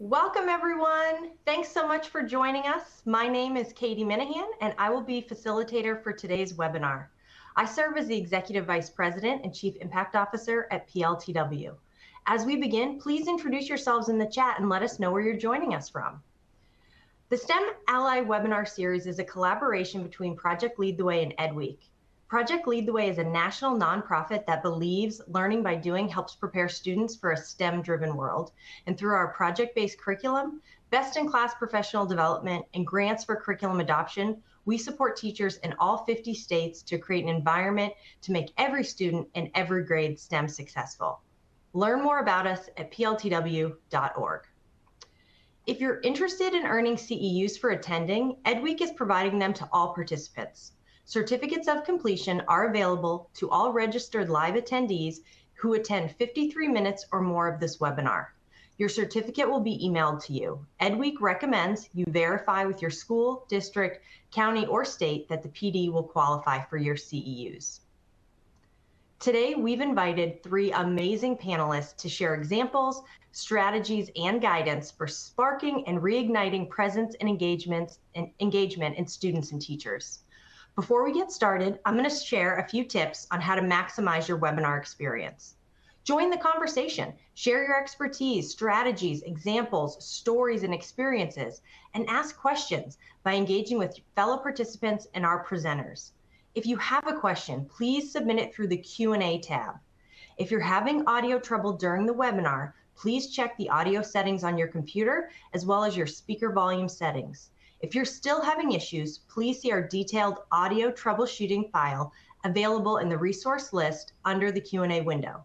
Welcome, everyone. Thanks so much for joining us. My name is Katie Minihan, and I will be facilitator for today's webinar. I serve as the Executive Vice President and Chief Impact Officer at PLTW. As we begin, please introduce yourselves in the chat and let us know where you're joining us from. The STEM Ally webinar series is a collaboration between Project Lead the Way and EdWeek. Project Lead the Way is a national nonprofit that believes learning by doing helps prepare students for a STEM-driven world. And through our project-based curriculum, best-in-class professional development, and grants for curriculum adoption, we support teachers in all 50 states to create an environment to make every student in every grade STEM successful. Learn more about us at pltw.org. If you're interested in earning CEUs for attending, EdWeek is providing them to all participants. Certificates of completion are available to all registered live attendees who attend 53 minutes or more of this webinar. Your certificate will be emailed to you. EdWeek recommends you verify with your school, district, county, or state that the PD will qualify for your CEUs. Today, we've invited 3 amazing panelists to share examples, strategies, and guidance for sparking and reigniting presence and engagement in students and teachers. Before we get started, I'm going to share a few tips on how to maximize your webinar experience. Join the conversation, share your expertise, strategies, examples, stories, and experiences, and ask questions by engaging with fellow participants and our presenters. If you have a question, please submit it through the Q&A tab. If you're having audio trouble during the webinar, please check the audio settings on your computer as well as your speaker volume settings. If you're still having issues, please see our detailed audio troubleshooting file available in the resource list under the Q&A window.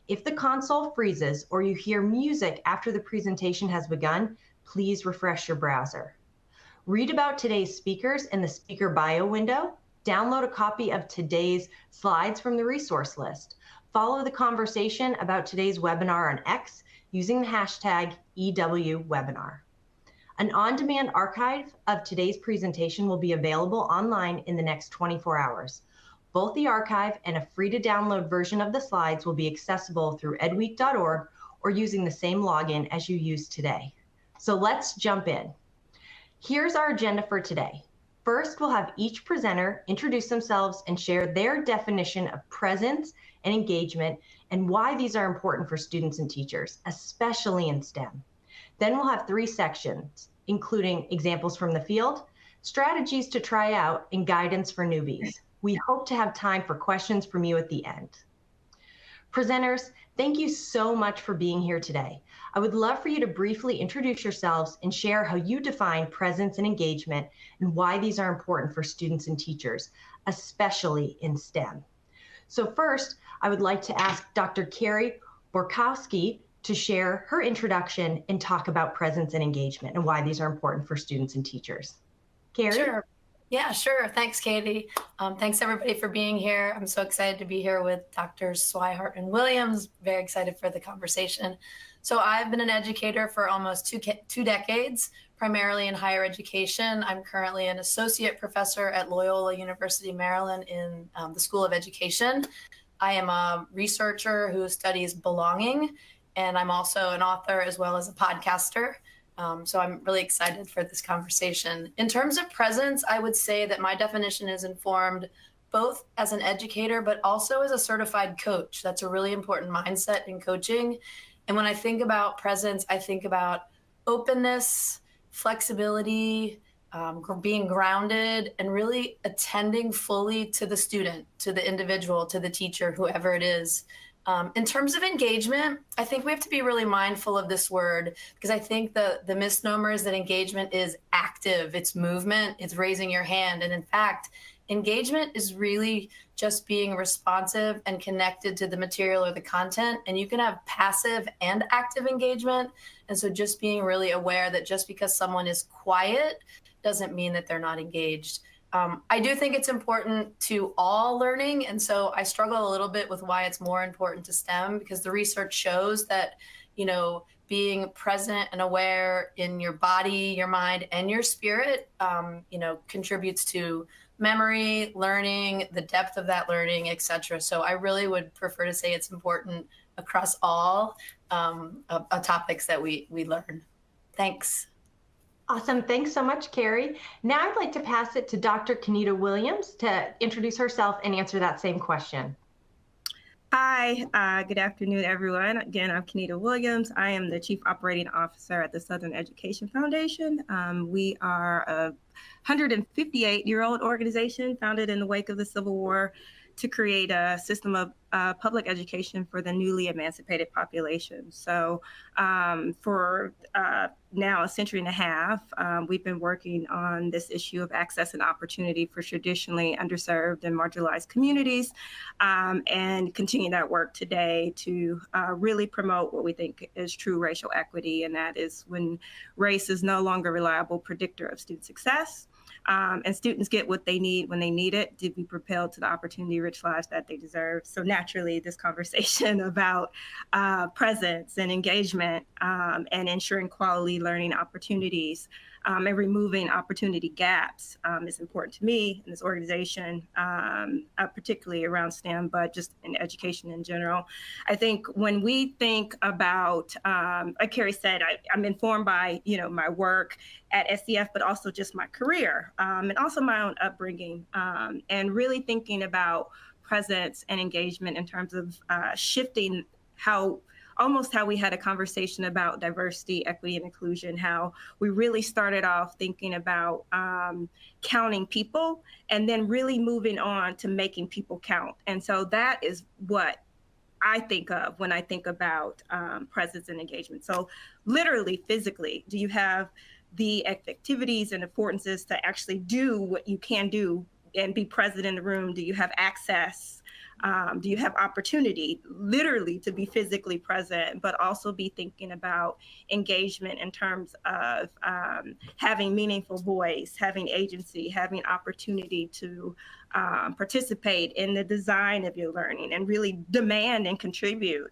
If the console freezes or you hear music after the presentation has begun, please refresh your browser. Read about today's speakers in the speaker bio window. Download a copy of today's slides from the resource list. Follow the conversation about today's webinar on X using the hashtag #EWWebinar. An on-demand archive of today's presentation will be available online in the next 24 hours. Both the archive and a free-to-download version of the slides will be accessible through edweek.org or using the same login as you used today. So let's jump in. Here's our agenda for today. First, we'll have each presenter introduce themselves and share their definition of presence and engagement and why these are important for students and teachers, especially in STEM. Then we'll have 3 sections, including examples from the field, strategies to try out, and guidance for newbies. We hope to have time for questions from you at the end. Presenters, thank you so much for being here today. I would love for you to briefly introduce yourselves and share how you define presence and engagement and why these are important for students and teachers, especially in STEM. So first, I would like to ask Dr. Carey Borkoski to share her introduction and talk about presence and engagement and why these are important for students and teachers. Carey? Sure. Yeah, sure. Thanks, Katie. Thanks, everybody, for being here. I'm so excited to be here with Drs. Swihart and Williams. Very excited for the conversation. So I've been an educator for almost two decades, primarily in higher education. I'm currently an associate professor at Loyola University, Maryland in the School of Education. I am a researcher who studies belonging, and I'm also an author as well as a podcaster. So I'm really excited for this conversation. In terms of presence, I would say that my definition is informed both as an educator, but also as a certified coach. That's a really important mindset in coaching. And when I think about presence, I think about openness, flexibility, being grounded, and really attending fully to the student, to the individual, to the teacher, whoever it is. In terms of engagement, I think we have to be really mindful of this word because I think the misnomer is that engagement is active, it's movement, it's raising your hand. And in fact, engagement is really just being responsive and connected to the material or the content. And you can have passive and active engagement. And so just being really aware that just because someone is quiet doesn't mean that they're not engaged. I do think it's important to all learning. And so I struggle a little bit with why it's more important to STEM because the research shows that, being present and aware in your body, your mind, and your spirit, contributes to memory, learning, the depth of that learning, et cetera. So I really would prefer to say it's important across all topics that we learn. Thanks. Awesome. Thanks so much, Carey. Now I'd like to pass it to Dr. Kenita Williams to introduce herself and answer that same question. Hi, good afternoon, everyone. Again, I'm Kenita Williams. I am the Chief Operating Officer at the Southern Education Foundation. We are a 158-year-old organization founded in the wake of the Civil War to create a system of public education for the newly emancipated population. So for now a century and a half, we've been working on this issue of access and opportunity for traditionally underserved and marginalized communities, and continue that work today to really promote what we think is true racial equity, and that is when race is no longer a reliable predictor of student success. And students get what they need when they need it to be propelled to the opportunity-rich lives that they deserve. So naturally, this conversation about presence and engagement and ensuring quality learning opportunities and removing opportunity gaps is important to me in this organization, particularly around STEM, but just in education in general. I think when we think about, like Carey said, I'm informed by my work at SCF, but also just my career and also my own upbringing, and really thinking about presence and engagement in terms of shifting how we had a conversation about diversity, equity, and inclusion, how we really started off thinking about counting people and then really moving on to making people count. And so that is what I think of when I think about presence and engagement. So literally, physically, do you have the activities and affordances to actually do what you can do and be present in the room? Do you have access? Do you have opportunity literally to be physically present, but also be thinking about engagement in terms of having meaningful voice, having agency, having opportunity to participate in the design of your learning and really demand and contribute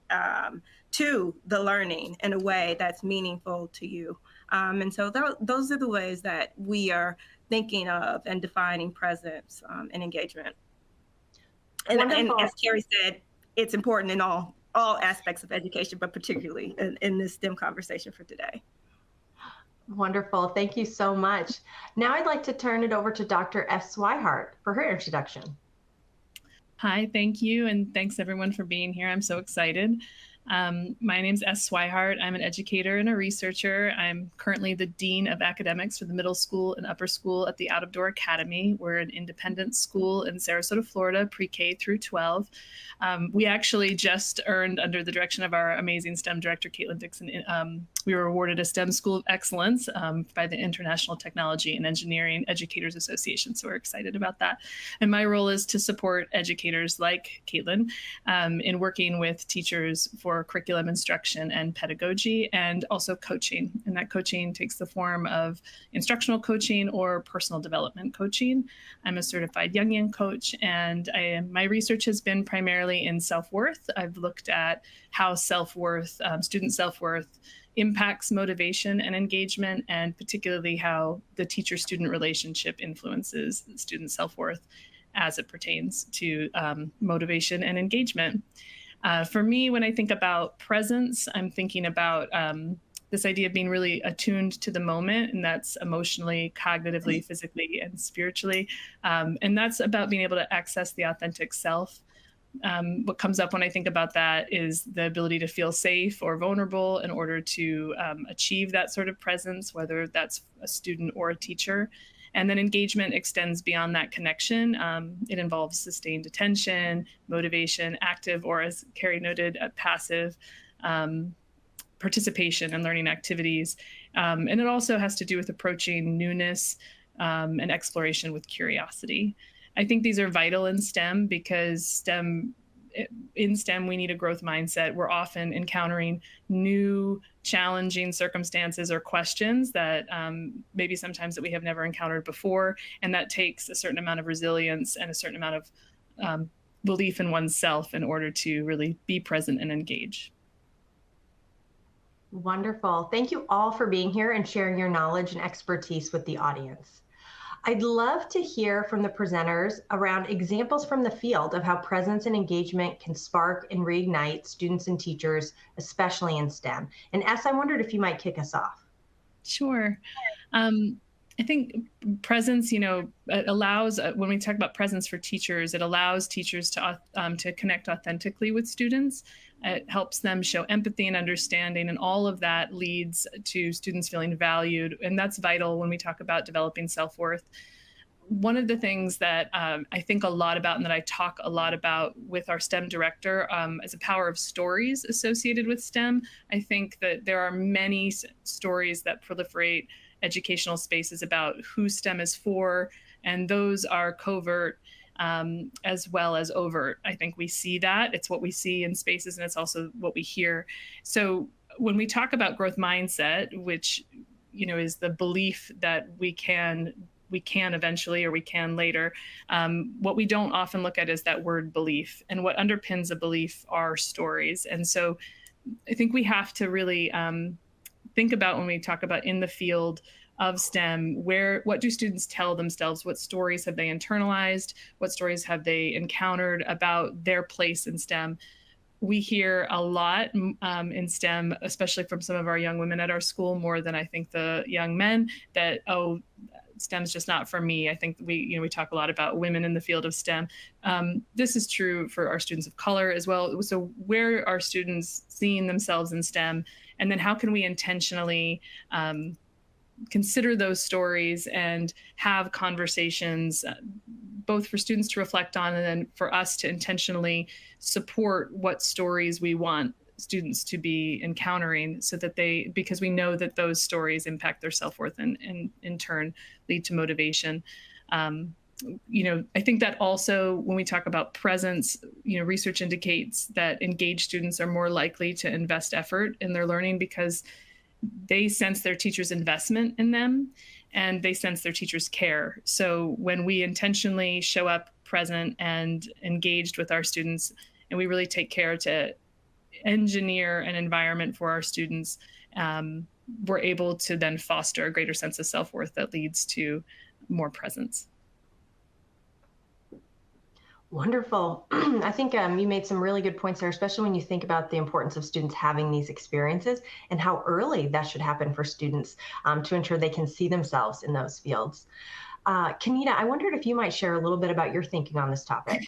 to the learning in a way that's meaningful to you. And so those are the ways that we are thinking of and defining presence and engagement. And as Carey said, it's important in all aspects of education, but particularly in this STEM conversation for today. Wonderful. Thank you so much. Now I'd like to turn it over to Dr. F. Swihart for her introduction. Hi, thank you. And thanks everyone for being here. I'm so excited. My name is S. Swihart. I'm an educator and a researcher. I'm currently the Dean of Academics for the middle school and upper school at the Out of Door Academy. We're an independent school in Sarasota, Florida, pre-K through 12. We actually just earned, under the direction of our amazing STEM director, 𝐏𝐚𝐧𝐞𝐨, we were awarded a STEM School of Excellence by the International Technology and Engineering Educators Association. So we're excited about that. And my role is to support educators like 𝐏𝐚𝐧𝐞𝐨 in working with teachers for curriculum instruction and pedagogy, and also coaching. And that coaching takes the form of instructional coaching or personal development coaching. I'm a certified Jungian coach, and my research has been primarily in self-worth. I've looked at how self-worth, student self-worth, impacts motivation and engagement, and particularly how the teacher-student relationship influences student self-worth as it pertains to motivation and engagement. For me, when I think about presence, I'm thinking about this idea of being really attuned to the moment, and that's emotionally, cognitively, physically, and spiritually. And that's about being able to access the authentic self. What comes up when I think about that is the ability to feel safe or vulnerable in order to achieve that sort of presence, whether that's a student or a teacher. And then engagement extends beyond that connection. It involves sustained attention, motivation, active, or as Carey noted, passive participation in learning activities. And it also has to do with approaching newness and exploration with curiosity. I think these are vital in STEM because in STEM, we need a growth mindset. We're often encountering new challenging circumstances or questions that maybe sometimes that we have never encountered before. And that takes a certain amount of resilience and a certain amount of belief in oneself in order to really be present and engage. Wonderful. Thank you all for being here and sharing your knowledge and expertise with the audience. I'd love to hear from the presenters around examples from the field of how presence and engagement can spark and reignite students and teachers, especially in STEM. And S, I wondered if you might kick us off. Sure. I think presence, allows, when we talk about presence for teachers, it allows teachers to connect authentically with students. It helps them show empathy and understanding, and all of that leads to students feeling valued. And that's vital when we talk about developing self-worth. One of the things that I think a lot about and that I talk a lot about with our STEM director is the power of stories associated with STEM. I think that there are many stories that proliferate educational spaces about who STEM is for, and those are covert as well as overt. I think we see that. It's what we see in spaces, and it's also what we hear. So when we talk about growth mindset, which is the belief that we can eventually, or we can later. What we don't often look at is that word belief, and what underpins a belief are stories. And so I think we have to really think about, when we talk about in the field of STEM, what do students tell themselves? What stories have they internalized? What stories have they encountered about their place in STEM? We hear a lot in STEM, especially from some of our young women at our school, more than I think the young men, that, oh, STEM's just not for me. I think we talk a lot about women in the field of STEM. This is true for our students of color as well. So where are students seeing themselves in STEM? And then how can we intentionally consider those stories and have conversations, both for students to reflect on and then for us to intentionally support what stories we want students to be encountering, so that because we know that those stories impact their self-worth and in turn lead to motivation. I think that also when we talk about presence, research indicates that engaged students are more likely to invest effort in their learning because they sense their teacher's investment in them and they sense their teacher's care. So when we intentionally show up present and engaged with our students, and we really take care to engineer an environment for our students, we're able to then foster a greater sense of self-worth that leads to more presence. Wonderful. I think you made some really good points there, especially when you think about the importance of students having these experiences and how early that should happen for students to ensure they can see themselves in those fields. Kenita, I wondered if you might share a little bit about your thinking on this topic.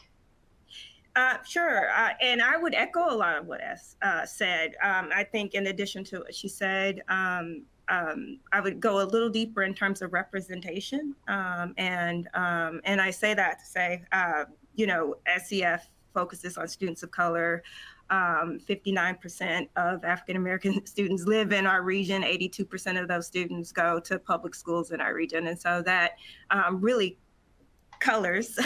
Sure. And I would echo a lot of what S said. I think in addition to what she said, I would go a little deeper in terms of representation. And I say that to say, SCF focuses on students of color. 59% of African-American students live in our region. 82% of those students go to public schools in our region. And so that really colors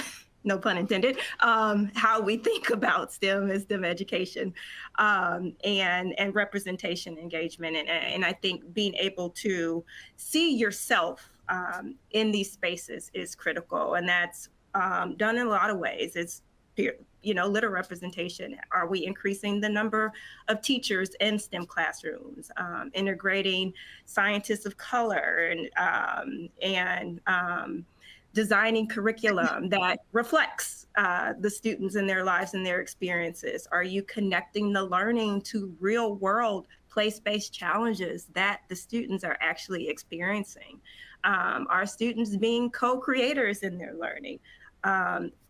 no pun intended, how we think about STEM and STEM education and representation engagement. And I think being able to see yourself in these spaces is critical. And that's done in a lot of ways. It's, literal representation. Are we increasing the number of teachers in STEM classrooms, integrating scientists of color and designing curriculum that reflects the students and their lives and their experiences? Are you connecting the learning to real world place-based challenges that the students are actually experiencing? Are students being co-creators in their learning?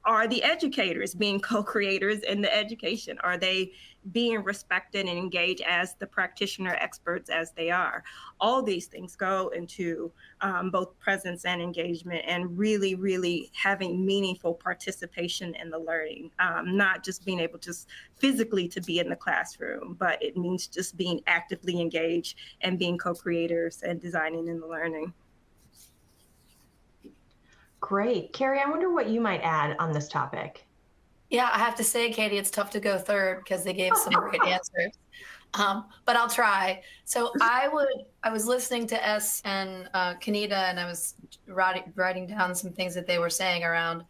Are the educators being co-creators in the education? Are they being respected and engaged as the practitioner experts as they are? All these things go into both presence and engagement, and really, really having meaningful participation in the learning, not just being able to physically to be in the classroom, but it means just being actively engaged and being co-creators and designing in the learning. Great. Carey, I wonder what you might add on this topic. Yeah, I have to say, Katie, it's tough to go third because they gave some great answers. But I'll try. So I was listening to S and Kenita, and I was writing down some things that they were saying around,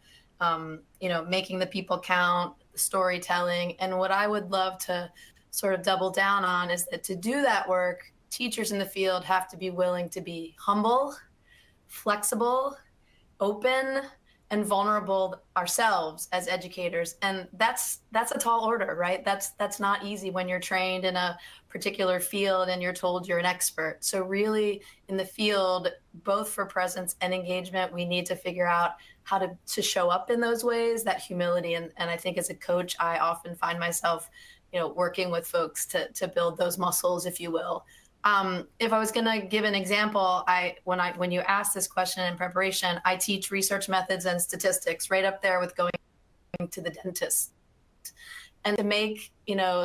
making the people count, storytelling. And what I would love to sort of double down on is that to do that work, teachers in the field have to be willing to be humble, flexible, open, and vulnerable ourselves as educators. And that's a tall order, right? That's not easy when you're trained in a particular field and you're told you're an expert. So really in the field, both for presence and engagement, we need to figure out how to show up in those ways, that humility. And I think as a coach, I often find myself, working with folks to build those muscles, if you will. If I was going to give an example, when you asked this question in preparation, I teach research methods and statistics, right up there with going to the dentist. And to make,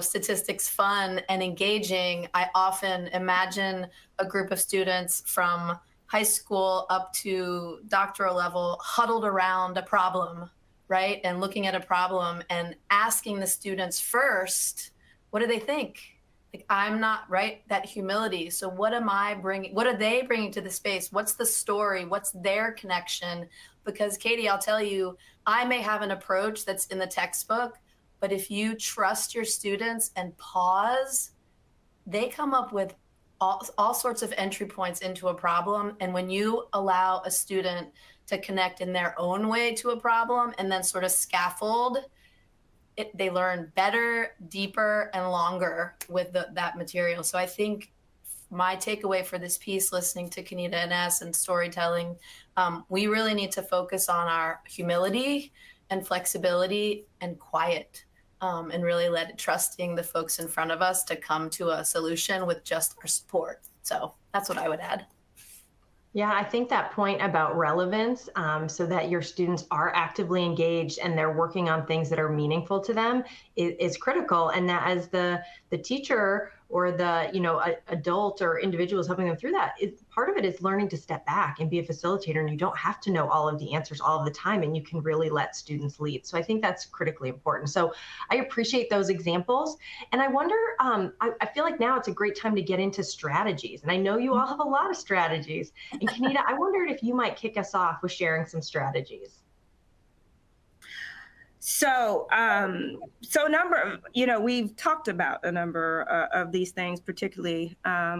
statistics fun and engaging, I often imagine a group of students from high school up to doctoral level huddled around a problem, right? And looking at a problem and asking the students first, what do they think? Like, I'm not, right? That humility. So what am I bringing? What are they bringing to the space? What's the story? What's their connection? Because Katie, I'll tell you, I may have an approach that's in the textbook, but if you trust your students and pause, they come up with all sorts of entry points into a problem. And when you allow a student to connect in their own way to a problem and then sort of scaffold, they learn better, deeper, and longer with that material. So I think my takeaway for this piece, listening to Kenita and S and storytelling, we really need to focus on our humility and flexibility and quiet, and really trusting the folks in front of us to come to a solution with just our support. So that's what I would add. Yeah, I think that point about relevance, so that your students are actively engaged and they're working on things that are meaningful to them is critical. And that as the teacher or the adult or individuals helping them through that, part of it is learning to step back and be a facilitator. And you don't have to know all of the answers all of the time, and you can really let students lead. So I think that's critically important. So I appreciate those examples. And I wonder, I feel like now it's a great time to get into strategies. And I know you all have a lot of strategies. And Kenita, I wondered if you might kick us off with sharing some strategies. So, we've talked about a number of these things, particularly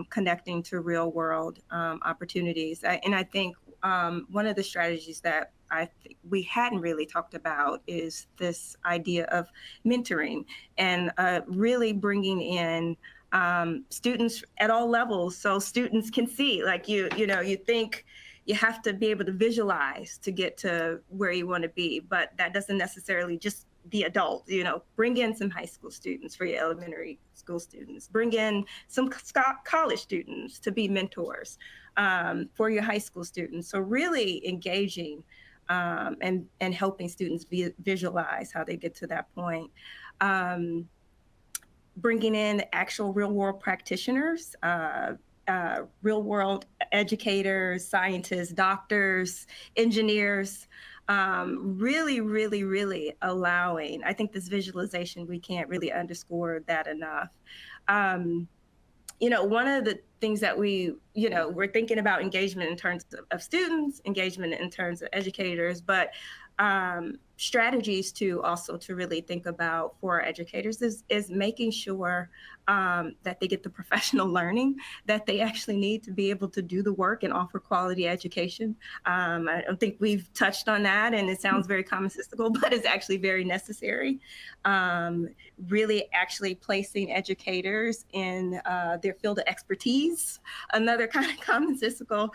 connecting to real world opportunities. And I think one of the strategies that I think we hadn't really talked about is this idea of mentoring and really bringing in students at all levels, so students can see, like you think you have to be able to visualize to get to where you want to be, but that doesn't necessarily just be adult. Bring in some high school students for your elementary school students, bring in some college students to be mentors for your high school students. So really engaging and helping students visualize how they get to that point. Bringing in actual real world practitioners, real world educators, scientists, doctors, engineers, really, really, really allowing, I think this visualization, we can't really underscore that enough. One of the things that we're thinking about engagement in terms of students, engagement in terms of educators, but strategies to really think about for our educators is making sure that they get the professional learning that they actually need to be able to do the work and offer quality education. I don't think we've touched on that, and it sounds very commonsensical, but it's actually very necessary. Really actually placing educators in their field of expertise, another kind of commonsensical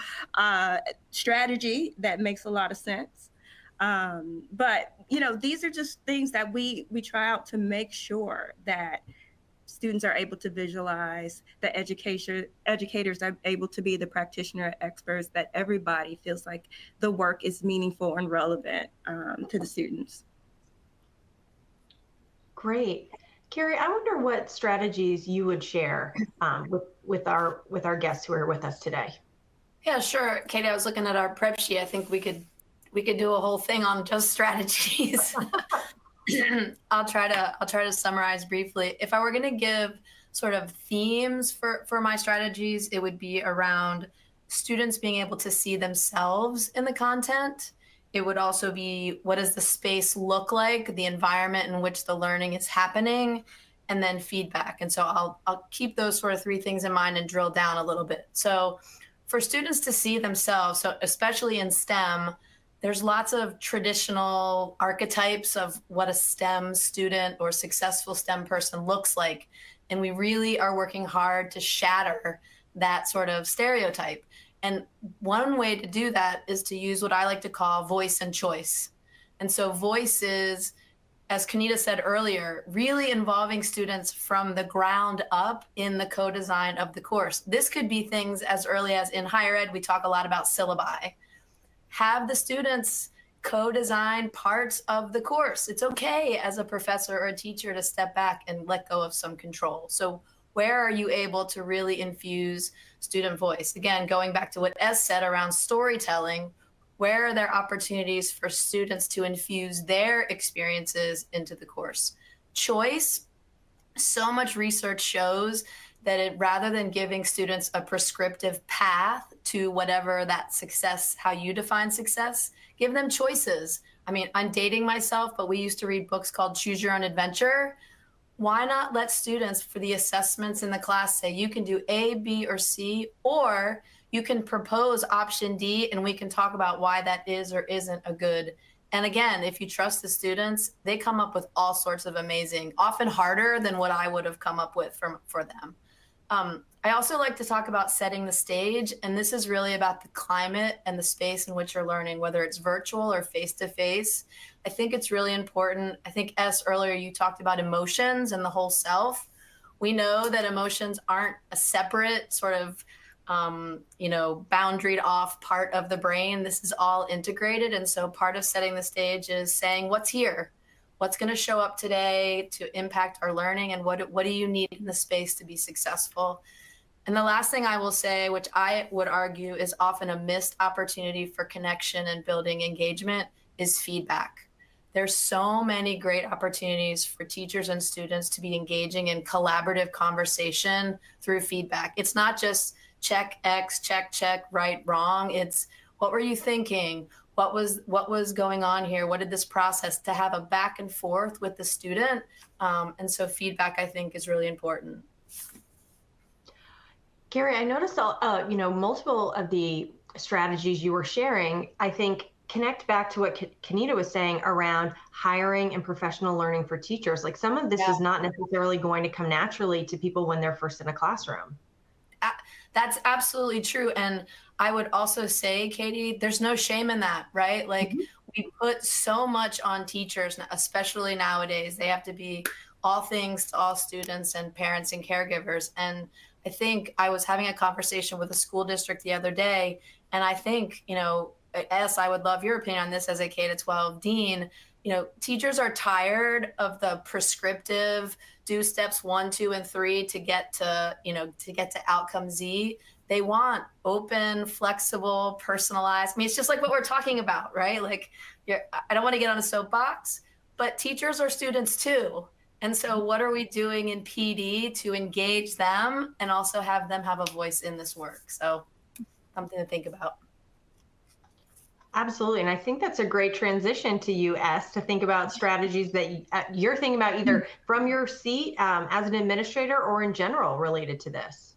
strategy that makes a lot of sense. But these are just things that we try out to make sure that students are able to visualize, that educators are able to be the practitioner experts, that everybody feels like the work is meaningful and relevant to the students. Great. Carey, I wonder what strategies you would share with our guests who are with us today. Yeah, sure. Katie, I was looking at our prep sheet. I think we could do a whole thing on just strategies. I'll try to summarize briefly. If I were going to give sort of themes for my strategies, it would be around students being able to see themselves in the content. It would also be, what does the space look like, the environment in which the learning is happening, and then feedback. And so I'll keep those sort of three things in mind and drill down a little bit. So for students to see themselves, so especially in STEM, there's lots of traditional archetypes of what a STEM student or successful STEM person looks like. And we really are working hard to shatter that sort of stereotype. And one way to do that is to use what I like to call voice and choice. And so voice is, as Kenita said earlier, really involving students from the ground up in the co-design of the course. This could be things as early as in higher ed, we talk a lot about syllabi. Have the students co-design parts of the course. It's okay as a professor or a teacher to step back and let go of some control. So where are you able to really infuse student voice? Again, going back to what Es said around storytelling, where are there opportunities for students to infuse their experiences into the course? Choice, so much research shows that rather than giving students a prescriptive path to whatever that success, how you define success, give them choices. I mean, I'm dating myself, but we used to read books called Choose Your Own Adventure. Why not let students, for the assessments in the class, say you can do A, B, or C, or you can propose option D, and we can talk about why that is or isn't a good. And again, if you trust the students, they come up with all sorts of amazing, often harder than what I would have come up with for them. I also like to talk about setting the stage, and this is really about the climate and the space in which you're learning, whether it's virtual or face-to-face. I think it's really important. I think, Es, earlier you talked about emotions and the whole self. We know that emotions aren't a separate sort of, boundaried off part of the brain. This is all integrated. And so part of setting the stage is saying, what's here? What's going to show up today to impact our learning, and what do you need in the space to be successful? And the last thing I will say, which I would argue is often a missed opportunity for connection and building engagement, is feedback. There's so many great opportunities for teachers and students to be engaging in collaborative conversation through feedback. It's not just check X, check, right, wrong. It's what were you thinking? What was going on here? What did this process, to have a back and forth with the student? And so feedback, I think, is really important. Carey, I noticed multiple of the strategies you were sharing, I think, connect back to what Kenita was saying around hiring and professional learning for teachers. Like, some of this is not necessarily going to come naturally to people when they're first in a classroom. That's absolutely true. And I would also say, Katie, there's no shame in that, right? Like, we put so much on teachers, especially nowadays. They have to be all things to all students and parents and caregivers. And I think I was having a conversation with a school district the other day, and I think, Es, I would love your opinion on this as a K-12 dean. Teachers are tired of the prescriptive do steps 1, 2, and 3 to get to outcome Z. They want open, flexible, personalized. I mean, it's just like what we're talking about, right? Like, I don't want to get on a soapbox, but teachers are students too. And so what are we doing in PD to engage them and also have them have a voice in this work? So something to think about. Absolutely. And I think that's a great transition to you, Es, to think about strategies that you're thinking about either from your seat as an administrator or in general related to this.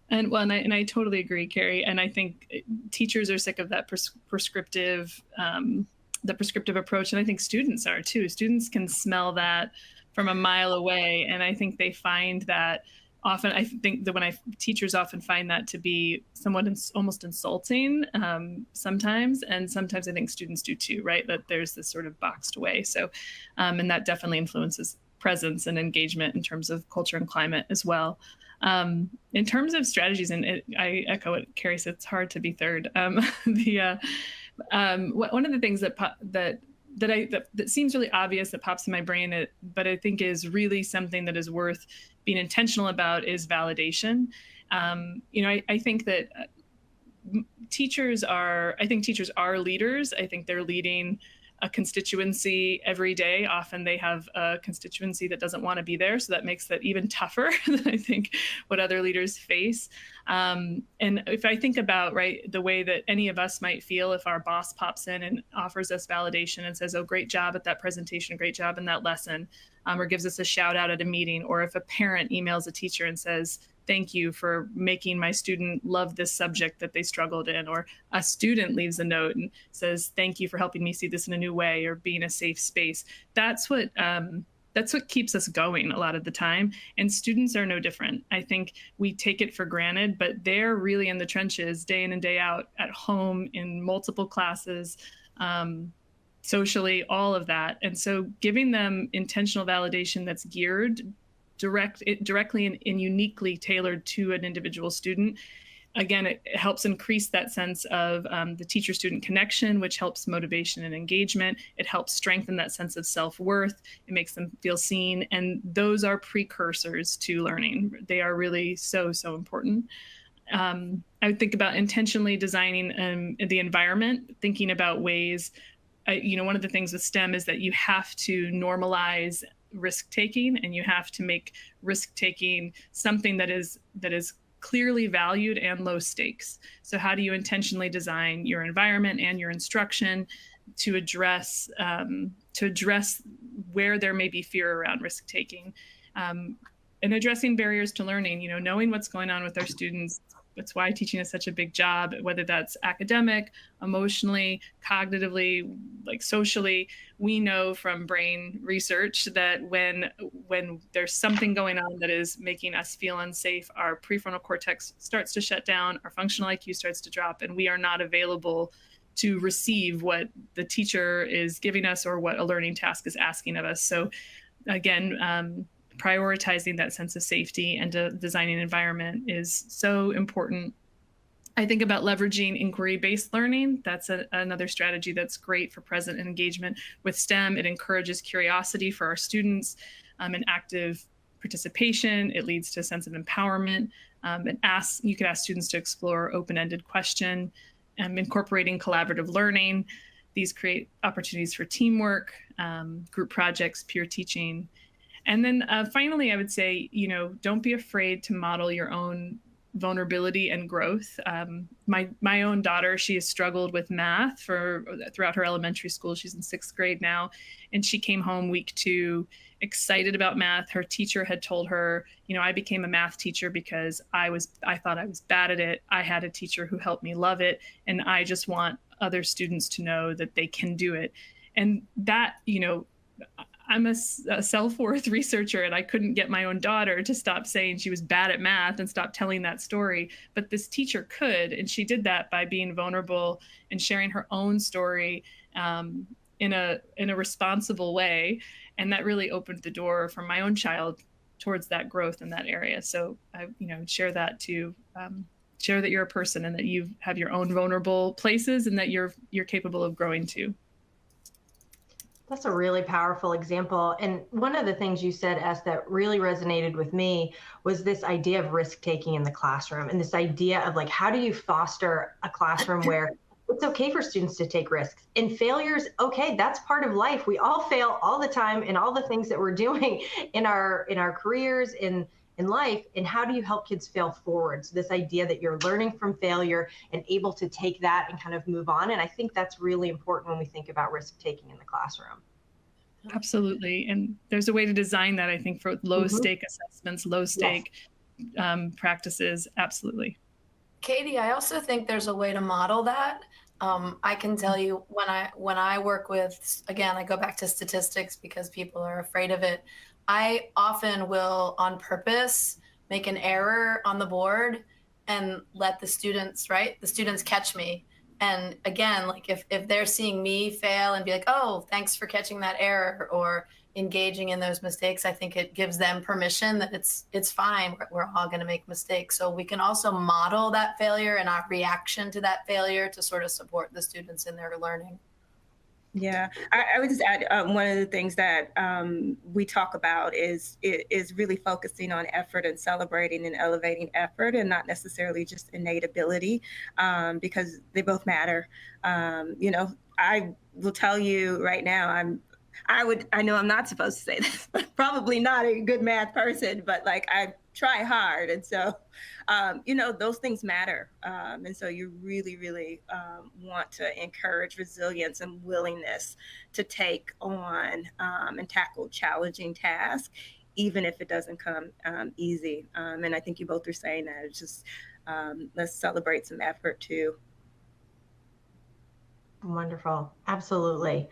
And I totally agree, Carey. And I think teachers are sick of that prescriptive approach. And I think students are too. Students can smell that from a mile away. And I think they find that often, I think that teachers often find that to be somewhat almost insulting sometimes. And sometimes I think students do too, right? That there's this sort of boxed way. So, and that definitely influences presence and engagement in terms of culture and climate as well. In terms of strategies, and I echo what Carey said, it's hard to be third. One of the things that seems really obvious that pops in my brain, but I think is really something that is worth being intentional about, is validation. I think that teachers are leaders. I think they're leading a constituency every day. Often they have a constituency that doesn't want to be there. So that makes that even tougher than I think what other leaders face. And if I think about, right, the way that any of us might feel if our boss pops in and offers us validation and says, oh, great job at that presentation, great job in that lesson, or gives us a shout out at a meeting, or if a parent emails a teacher and says, thank you for making my student love this subject that they struggled in, or a student leaves a note and says, thank you for helping me see this in a new way, or being a safe space. That's what keeps us going a lot of the time. And students are no different. I think we take it for granted, but they're really in the trenches day in and day out, at home, in multiple classes, socially, all of that. And so giving them intentional validation that's geared directly and uniquely tailored to an individual student, again, it helps increase that sense of the teacher-student connection, which helps motivation and engagement. It helps strengthen that sense of self-worth. It makes them feel seen. And those are precursors to learning. They are really so, so important. I would think about intentionally designing the environment, thinking about ways, one of the things with STEM is that you have to normalize risk-taking, and you have to make risk-taking something that is clearly valued and low stakes. So how do you intentionally design your environment and your instruction to address where there may be fear around risk-taking, and addressing barriers to learning, knowing what's going on with our students. That's why teaching is such a big job, whether that's academic, emotionally, cognitively, like socially. We know from brain research that when there's something going on that is making us feel unsafe, our prefrontal cortex starts to shut down, our functional IQ starts to drop, and we are not available to receive what the teacher is giving us or what a learning task is asking of us. So again, prioritizing that sense of safety and designing an environment is so important. I think about leveraging inquiry-based learning. That's another strategy that's great for present engagement with STEM. It encourages curiosity for our students and active participation. It leads to a sense of empowerment. You could ask students to explore open-ended question, incorporating collaborative learning. These create opportunities for teamwork, group projects, peer teaching. And then finally, I would say, don't be afraid to model your own vulnerability and growth. My own daughter, she has struggled with math throughout her elementary school. She's in 6th grade now. And she came home week 2 excited about math. Her teacher had told her, I became a math teacher because I thought I was bad at it. I had a teacher who helped me love it. And I just want other students to know that they can do it. And that, I'm a self-worth researcher, and I couldn't get my own daughter to stop saying she was bad at math and stop telling that story. But this teacher could, and she did that by being vulnerable and sharing her own story in a responsible way. And that really opened the door for my own child towards that growth in that area. So I, share that to share that you're a person and that you have your own vulnerable places and that you're capable of growing too. That's a really powerful example. And one of the things you said, Es, that really resonated with me was this idea of risk-taking in the classroom, and this idea of how do you foster a classroom where it's okay for students to take risks, and failures, okay, that's part of life. We all fail all the time in all the things that we're doing in our careers, in life. And how do you help kids fail forward? So this idea that you're learning from failure and able to take that and kind of move on. And I think that's really important when we think about risk-taking in the classroom. Absolutely. And there's a way to design that, I think, for low-stake assessments, low-stake practices. Absolutely. Katie, I also think there's a way to model that. I can tell you when I work with, again, I go back to statistics because people are afraid of it. I often will, on purpose, make an error on the board and let the students catch me. And again, if they're seeing me fail and be like, oh, thanks for catching that error, or engaging in those mistakes, I think it gives them permission that it's fine. We're all going to make mistakes. So we can also model that failure and our reaction to that failure to sort of support the students in their learning. Yeah, I would just add one of the things that we talk about is really focusing on effort and celebrating and elevating effort, and not necessarily just innate ability, because they both matter. I will tell you right now, I know I'm not supposed to say this, but probably not a good math person, but I try hard. And so, those things matter. And so you really, really want to encourage resilience and willingness to take on and tackle challenging tasks, even if it doesn't come easy. And I think you both are saying that. It's just, let's celebrate some effort too. Wonderful. Absolutely.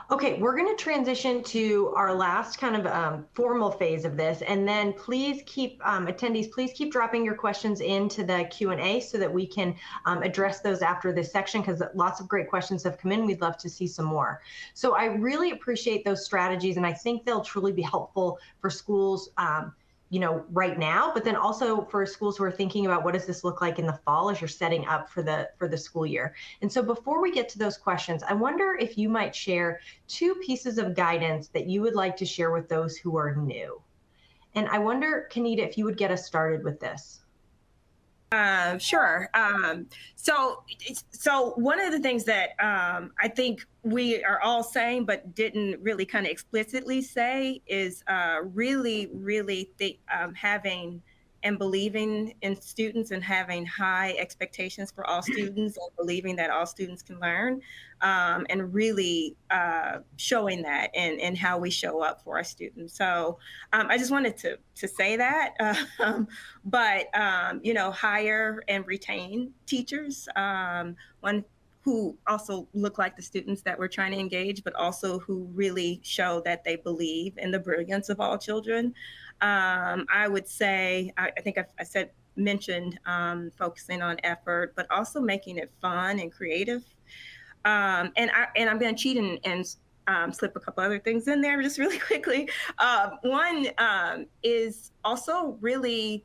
Okay, we're going to transition to our last kind of formal phase of this, and then please keep attendees, please keep dropping your questions into the Q&A so that we can address those after this section, because lots of great questions have come in. We'd love to see some more. So I really appreciate those strategies, and I think they'll truly be helpful for schools you know, right now, but then also for schools who are thinking about what does this look like in the fall as you're setting up for the school year. And so before we get to those questions, I wonder if you might share 2 pieces of guidance that you would like to share with those who are new. And I wonder, Kenita, if you would get us started with this. Sure. So one of the things that I think we are all saying, but didn't really kind of explicitly say, is really having and believing in students and having high expectations for all students and believing that all students can learn, and really showing that in how we show up for our students. So I just wanted to say that, but you know, hire and retain teachers, one who also look like the students that we're trying to engage, but also who really show that they believe in the brilliance of all children. I would say, I think I mentioned focusing on effort, but also making it fun and creative. And I'm going to cheat and slip a couple other things in there just really quickly. One is also really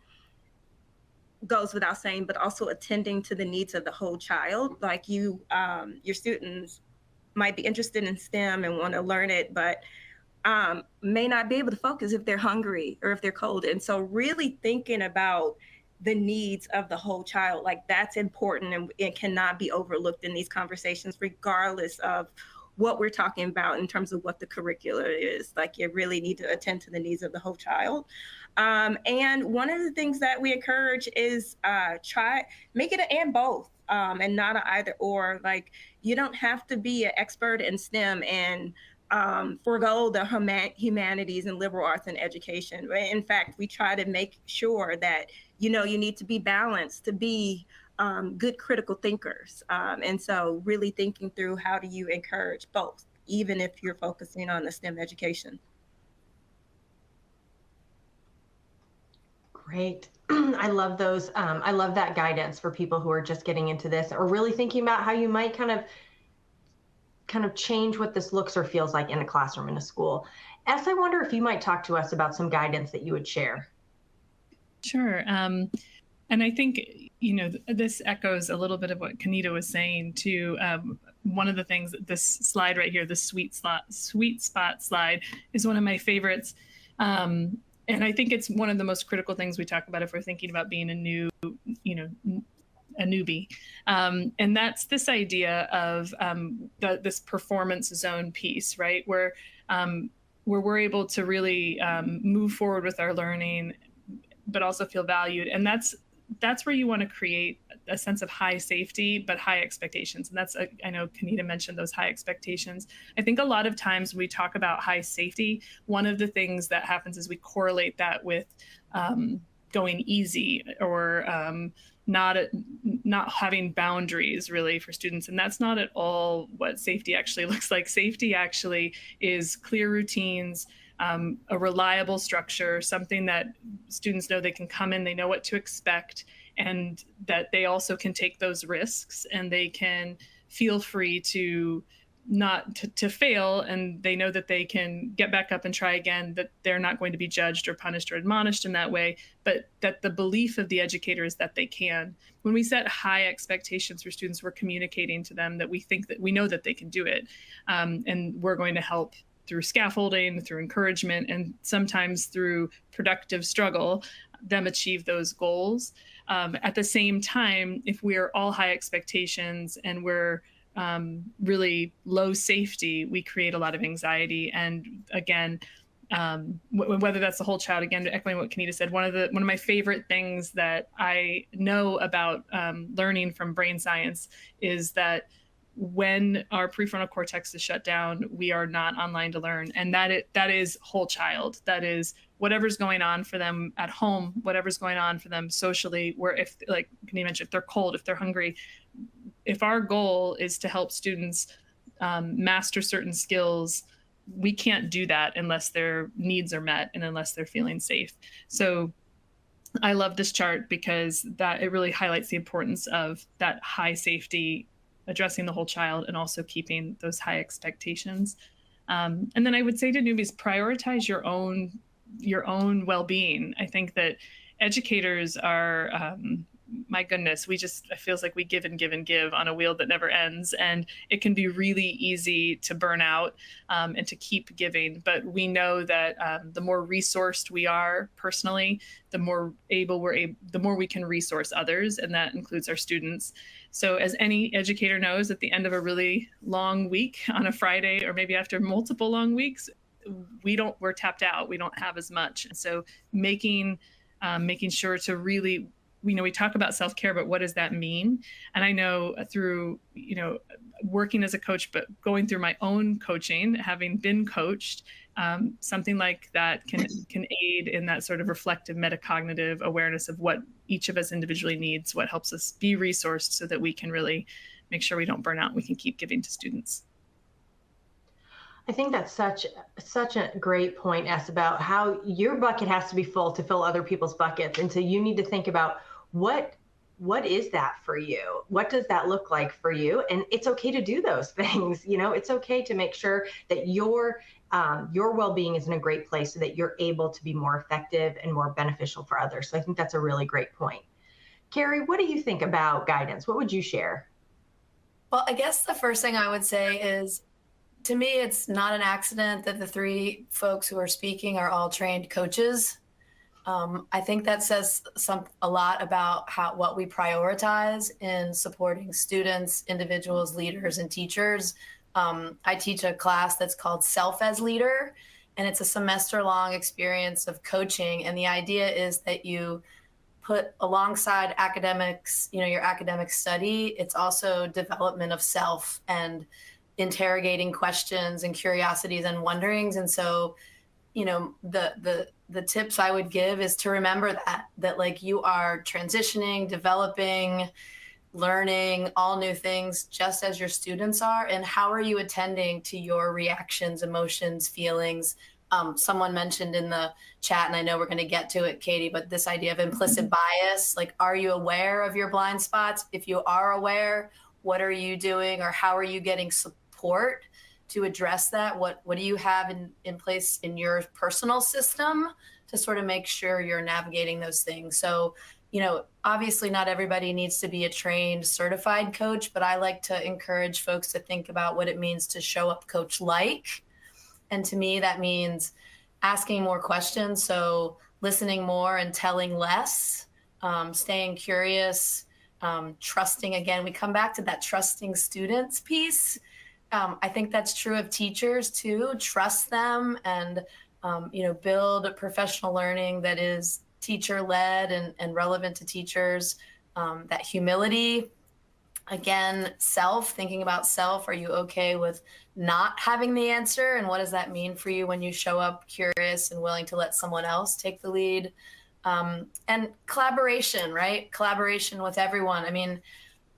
goes without saying, but also attending to the needs of the whole child. Like your students might be interested in STEM and want to learn it, but may not be able to focus if they're hungry or if they're cold. And so really thinking about the needs of the whole child, like that's important, and it cannot be overlooked in these conversations, regardless of what we're talking about in terms of what the curricula is. Like you really need to attend to the needs of the whole child. And one of the things that we encourage is make it an and both, and not an either or. Like you don't have to be an expert in STEM and forego the humanities and liberal arts and education. In fact, we try to make sure that, you know, you need to be balanced to be good critical thinkers. And so really thinking through how do you encourage both, even if you're focusing on the STEM education. Great. I love those. I love that guidance for people who are just getting into this or really thinking about how you might kind of change what this looks or feels like in a classroom in a school. I wonder if you might talk to us about some guidance that you would share. Sure. And I think, you know, this echoes a little bit of what Kenita was saying too. One of the things, this slide right here, the sweet spot slide, is one of my favorites. And I think it's one of the most critical things we talk about if we're thinking about being a new, you know, a newbie. And that's this idea of this performance zone piece, right? Where we're able to really move forward with our learning, but also feel valued. And that's where you want to create a sense of high safety, but high expectations. And that's, I know Kenita mentioned those high expectations. I think a lot of times when we talk about high safety, one of the things that happens is we correlate that with going easy or not having boundaries really for students. And that's not at all what safety actually looks like. Safety actually is clear routines, a reliable structure, something that students know they can come in, they know what to expect, and that they also can take those risks and they can feel free to to fail, and they know that they can get back up and try again, that they're not going to be judged or punished or admonished in that way, but that the belief of the educator is that they can. When we set high expectations for students, we're communicating to them that we think that we know that they can do it, and we're going to help through scaffolding, through encouragement, and sometimes through productive struggle, them achieve those goals. At the same time, if we're all high expectations and we're really low safety, we create a lot of anxiety. And again, whether that's the whole child, again, echoing what Kenita said, one of my favorite things that I know about learning from brain science is that when our prefrontal cortex is shut down, we are not online to learn. And that is whole child. That is whatever's going on for them at home, whatever's going on for them socially, where if, like Kenita mentioned, if they're cold, if they're hungry, if our goal is to help students master certain skills, we can't do that unless their needs are met and unless they're feeling safe. So I love this chart because that it really highlights the importance of that high safety, addressing the whole child, and also keeping those high expectations. And then I would say to newbies, prioritize your own well-being. I think that educators are, my goodness, it feels like we give and give and give on a wheel that never ends. And it can be really easy to burn out and to keep giving. But we know that the more resourced we are personally, the more the more we can resource others. And that includes our students. So as any educator knows, at the end of a really long week on a Friday, or maybe after multiple long weeks, we're tapped out. We don't have as much. And so making sure to really, we talk about self-care, but what does that mean? And I know through, working as a coach, but going through my own coaching, having been coached, something like that can aid in that sort of reflective metacognitive awareness of what each of us individually needs, what helps us be resourced so that we can really make sure we don't burn out and we can keep giving to students. I think that's such a great point, Es, about how your bucket has to be full to fill other people's buckets. And so you need to think about what is that for you? What does that look like for you? And it's okay to do those things. It's okay to make sure that your well-being is in a great place so that you're able to be more effective and more beneficial for others. So I think that's a really great point. Carey, what do you think about guidance? What would you share? Well, I guess the first thing I would say is, to me, it's not an accident that the three folks who are speaking are all trained coaches. I think that says a lot about what we prioritize in supporting students, individuals, leaders, and teachers. I teach a class that's called Self as Leader, and it's a semester-long experience of coaching. And the idea is that you put alongside academics, your academic study, it's also development of self and interrogating questions and curiosities and wonderings. And so, the tips I would give is to remember that like you are transitioning, developing, learning all new things just as your students are. And how are you attending to your reactions, emotions, feelings? Someone mentioned in the chat, and I know we're going to get to it, Katie, but this idea of implicit bias, like, are you aware of your blind spots? If you are aware, what are you doing, or how are you getting support to address that? What do you have in place in your personal system to sort of make sure you're navigating those things? So, obviously not everybody needs to be a trained certified coach, but I like to encourage folks to think about what it means to show up coach-like. And to me, that means asking more questions. So listening more and telling less, staying curious, trusting. Again, we come back to that trusting students piece. I think that's true of teachers too. Trust them and, build professional learning that is teacher-led and relevant to teachers. That humility, again, thinking about self. Are you okay with not having the answer? And what does that mean for you when you show up curious and willing to let someone else take the lead? And collaboration, right? Collaboration with everyone. I mean,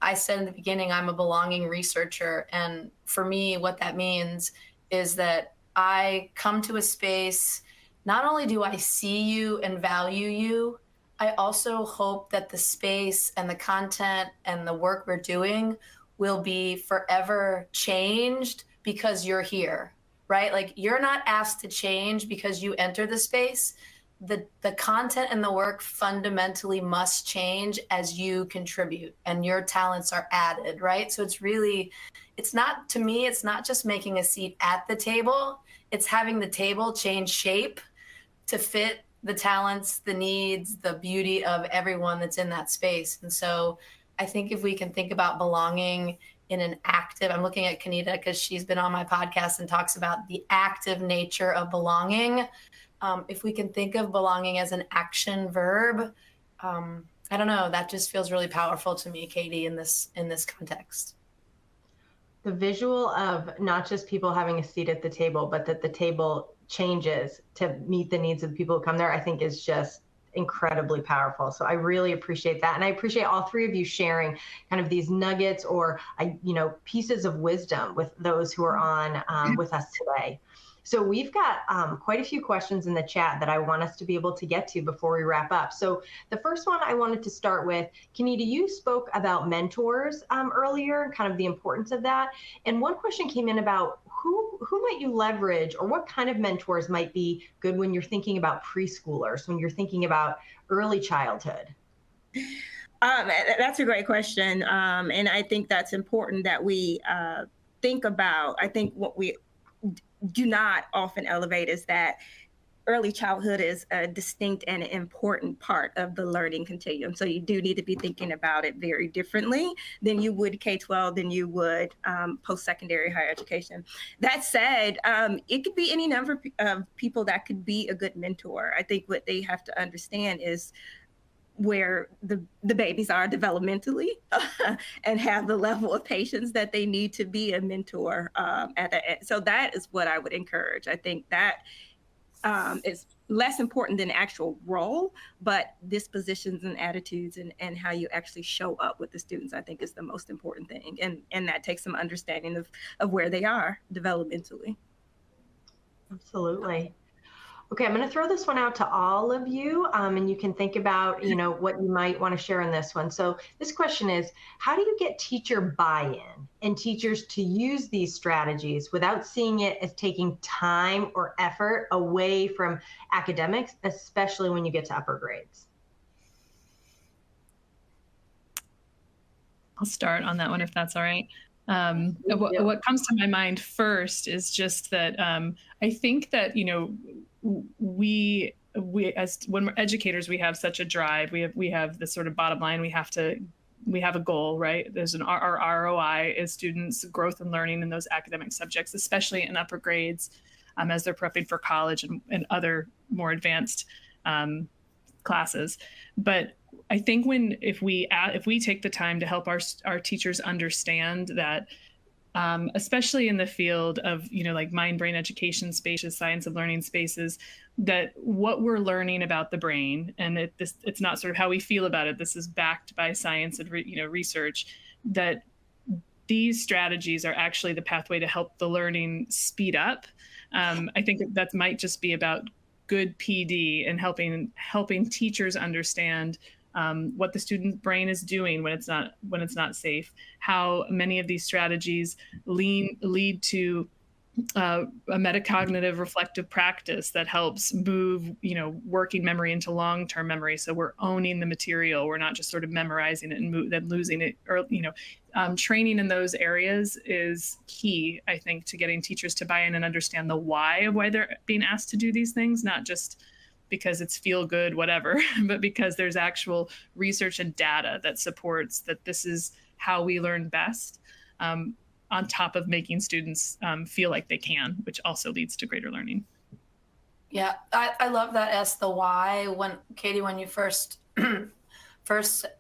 I said in the beginning, I'm a belonging researcher. And for me, what that means is that I come to a space, not only do I see you and value you, I also hope that the space and the content and the work we're doing will be forever changed because you're here, right? Like, you're not asked to change because you enter the space. The content and the work fundamentally must change as you contribute and your talents are added, right? So it's not just making a seat at the table. It's having the table change shape to fit the talents, the needs, the beauty of everyone that's in that space. And so I think if we can think about belonging in an active, I'm looking at Kenita because she's been on my podcast and talks about the active nature of belonging. If we can think of belonging as an action verb, I don't know, that just feels really powerful to me, Katie, in this context. The visual of not just people having a seat at the table, but that the table changes to meet the needs of people who come there, I think is just incredibly powerful. So I really appreciate that. And I appreciate all three of you sharing kind of these nuggets or, pieces of wisdom with those who are on with us today. So we've got quite a few questions in the chat that I want us to be able to get to before we wrap up. So the first one I wanted to start with, Kenita, you spoke about mentors earlier, kind of the importance of that. And one question came in about who might you leverage, or what kind of mentors might be good when you're thinking about preschoolers, when you're thinking about early childhood? That's a great question. And I think that's important that we think about. I think what we do not often elevate is that early childhood is a distinct and important part of the learning continuum. So you do need to be thinking about it very differently than you would K-12, than you would post-secondary higher education. That said, it could be any number of people that could be a good mentor. I think what they have to understand is where the babies are developmentally and have the level of patience that they need to be a mentor at the end. So that is what I would encourage. I think that is less important than actual role, but dispositions and attitudes and how you actually show up with the students, I think is the most important thing. And that takes some understanding of where they are developmentally. Absolutely. Okay, I'm going to throw this one out to all of you, and you can think about, what you might want to share in this one. So this question is, how do you get teacher buy-in and teachers to use these strategies without seeing it as taking time or effort away from academics, especially when you get to upper grades? I'll start on that one if that's all right. What comes to my mind first is just that I think that, we as when we're educators, we have such a drive. We have this sort of bottom line. We have a goal, right? There's our ROI is students' growth and learning in those academic subjects, especially in upper grades, as they're prepping for college and other more advanced classes. But I think if we take the time to help our teachers understand that, especially in the field of, like mind-brain education spaces, science of learning spaces, that what we're learning about the brain, and it's not sort of how we feel about it, this is backed by science and research, that these strategies are actually the pathway to help the learning speed up. I think that might just be about good PD and helping teachers understand what the student brain is doing when it's not safe, how many of these strategies lead to a metacognitive reflective practice that helps move, working memory into long-term memory. So we're owning the material. We're not just sort of memorizing it and then losing it. Or, training in those areas is key, I think, to getting teachers to buy in and understand the why of why they're being asked to do these things, not just because it's feel good, whatever, but because there's actual research and data that supports that this is how we learn best, on top of making students feel like they can, which also leads to greater learning. Yeah, I love that, the why. Katie, when you first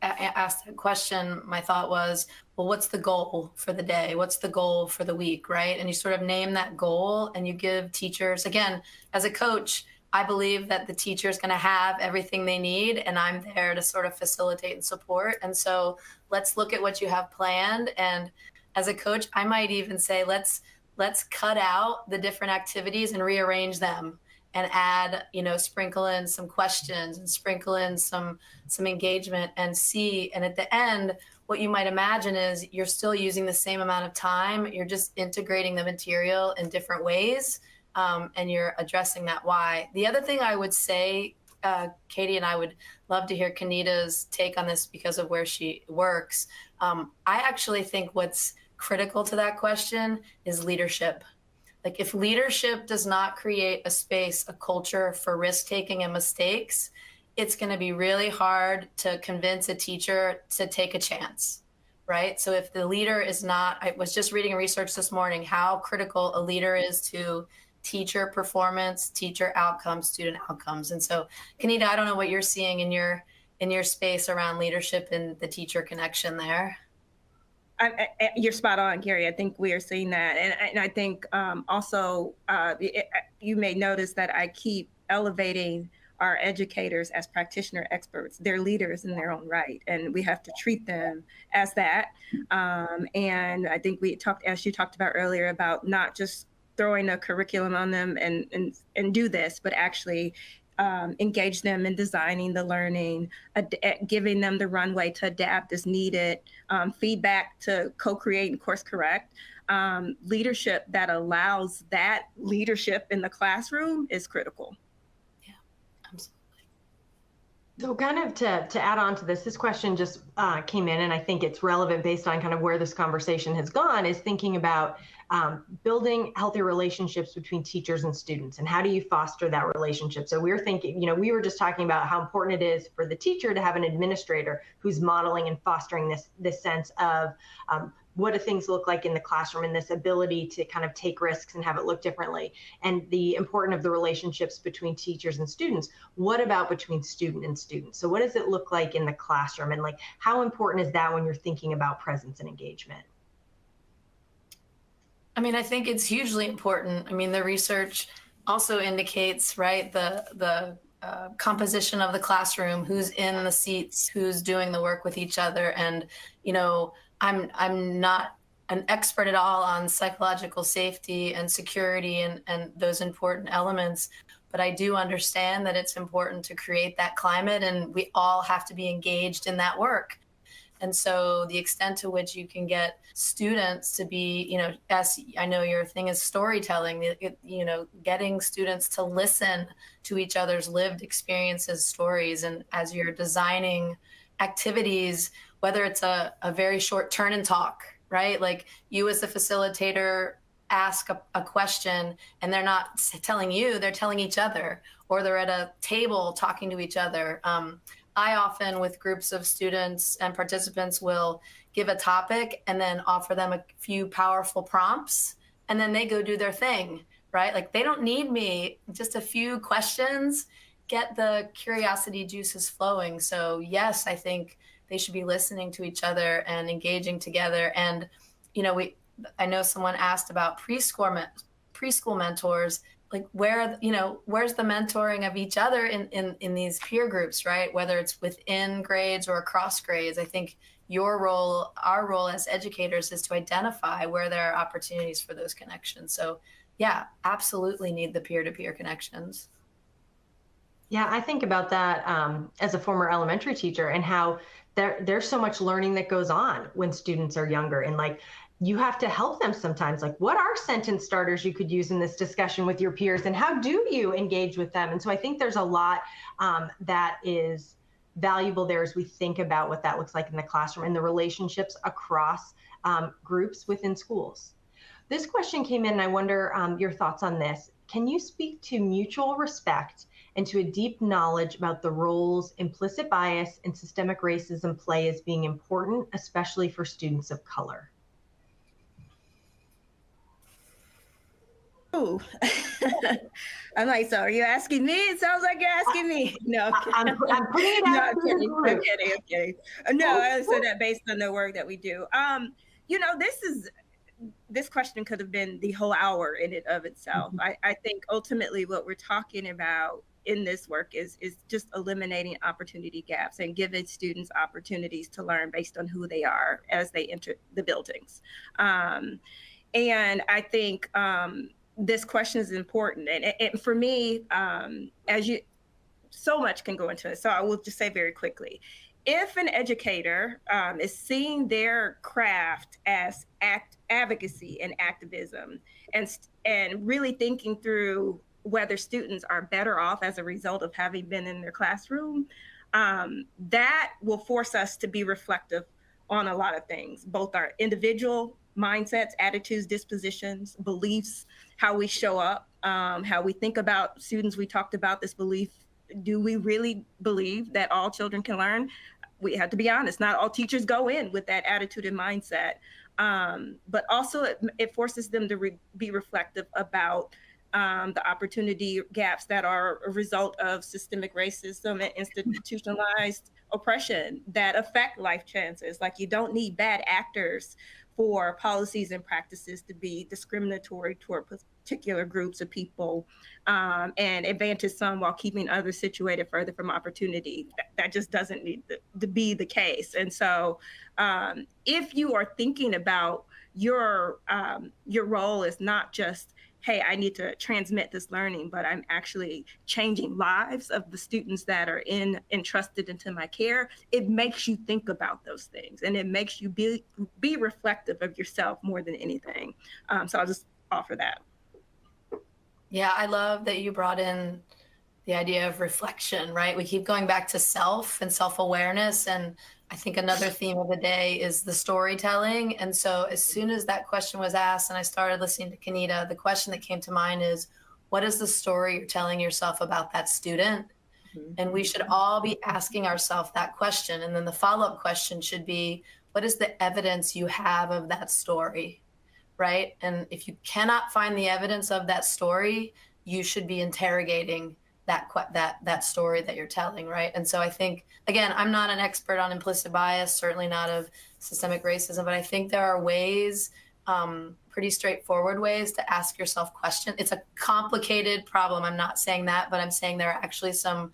asked that question, my thought was, well, what's the goal for the day? What's the goal for the week, right? And you sort of name that goal and you give teachers, again, as a coach, I believe that the teacher is going to have everything they need, and I'm there to sort of facilitate and support. And so let's look at what you have planned. And as a coach, I might even say, let's cut out the different activities and rearrange them and add, sprinkle in some questions and sprinkle in some engagement and see. And at the end, what you might imagine is you're still using the same amount of time. You're just integrating the material in different ways. And you're addressing that why. The other thing I would say, Katie, and I would love to hear Kenita's take on this because of where she works. I actually think what's critical to that question is leadership. Like, if leadership does not create a space, a culture for risk-taking and mistakes, it's going to be really hard to convince a teacher to take a chance, right? So if the leader is not, I was just reading research this morning, how critical a leader is to teacher performance, teacher outcomes, student outcomes. And so, Kenita, I don't know what you're seeing in your space around leadership and the teacher connection there. You're spot on, Carey. I think we are seeing that. And I think also you may notice that I keep elevating our educators as practitioner experts. They're leaders in their own right, and we have to treat them as that. And I think we talked, as you talked about earlier, about not just throwing a curriculum on them and do this, but actually engage them in designing the learning, giving them the runway to adapt as needed, feedback to co-create and course correct. Leadership that allows that leadership in the classroom is critical. Yeah, absolutely. So kind of to add on to this question just came in, and I think it's relevant based on kind of where this conversation has gone, is thinking about building healthy relationships between teachers and students, and how do you foster that relationship? So we're thinking, we were just talking about how important it is for the teacher to have an administrator who's modeling and fostering this sense of what do things look like in the classroom, and this ability to kind of take risks and have it look differently, and the importance of the relationships between teachers and students. What about between student and student? So what does it look like in the classroom, and like how important is that when you're thinking about presence and engagement? I mean, I think it's hugely important. I mean, the research also indicates, right, the composition of the classroom, who's in the seats, who's doing the work with each other. And, I'm not an expert at all on psychological safety and security and those important elements, but I do understand that it's important to create that climate, and we all have to be engaged in that work. And so the extent to which you can get students to be, as I know your thing is storytelling, getting students to listen to each other's lived experiences, stories, and as you're designing activities, whether it's a very short turn and talk, right? Like you as the facilitator ask a question and they're not telling you, they're telling each other, or they're at a table talking to each other. I often, with groups of students and participants, will give a topic and then offer them a few powerful prompts, and then they go do their thing, right? Like they don't need me, just a few questions, get the curiosity juices flowing. So yes, I think they should be listening to each other and engaging together. And, I know someone asked about preschool mentors, like where's the mentoring of each other in these peer groups, right? Whether it's within grades or across grades. I think our role as educators is to identify where there are opportunities for those connections. So yeah, absolutely need the peer-to-peer connections. Yeah, I think about that as a former elementary teacher, and how there's so much learning that goes on when students are younger, and like you have to help them sometimes. Like, what are sentence starters you could use in this discussion with your peers, and how do you engage with them? And so I think there's a lot that is valuable there as we think about what that looks like in the classroom and the relationships across groups within schools. This question came in, and I wonder your thoughts on this. Can you speak to mutual respect and to a deep knowledge about the roles implicit bias and systemic racism play as being important, especially for students of color? Ooh. I'm like, so are you asking me? It sounds like you're asking me. No, I'm putting it out. I'm kidding. No, I said that based on the work that we do. This question could have been the whole hour in and of itself. I think ultimately what we're talking about in this work is just eliminating opportunity gaps and giving students opportunities to learn based on who they are as they enter the buildings. And I think this question is important. And for me, so much can go into it. So I will just say very quickly, if an educator is seeing their craft as advocacy and activism, and really thinking through whether students are better off as a result of having been in their classroom, that will force us to be reflective on a lot of things, both our individual mindsets, attitudes, dispositions, beliefs, how we show up, how we think about students. We talked about this belief. Do we really believe that all children can learn? We have to be honest, not all teachers go in with that attitude and mindset. But also it forces them to be reflective about the opportunity gaps that are a result of systemic racism and institutionalized oppression that affect life chances. Like, you don't need bad actors for policies and practices to be discriminatory toward particular groups of people, and advantage some while keeping others situated further from opportunity. That just doesn't need to be the case. And so if you are thinking about your role is not just, hey, I need to transmit this learning, but I'm actually changing lives of the students that are entrusted into my care, it makes you think about those things, and it makes you be reflective of yourself more than anything. So I'll just offer that. Yeah, I love that you brought in the idea of reflection, right? We keep going back to self and self-awareness, and I think another theme of the day is the storytelling. And so as soon as that question was asked and I started listening to Kenita, the question that came to mind is, what is the story you're telling yourself about that student? Mm-hmm. And we should all be asking ourselves that question. And then the follow-up question should be, what is the evidence you have of that story, right? And if you cannot find the evidence of that story, you should be interrogating that story that you're telling, right? And so I think, again, I'm not an expert on implicit bias, certainly not of systemic racism, but I think there are ways, pretty straightforward ways to ask yourself questions. It's a complicated problem. I'm not saying that, but I'm saying there are actually some,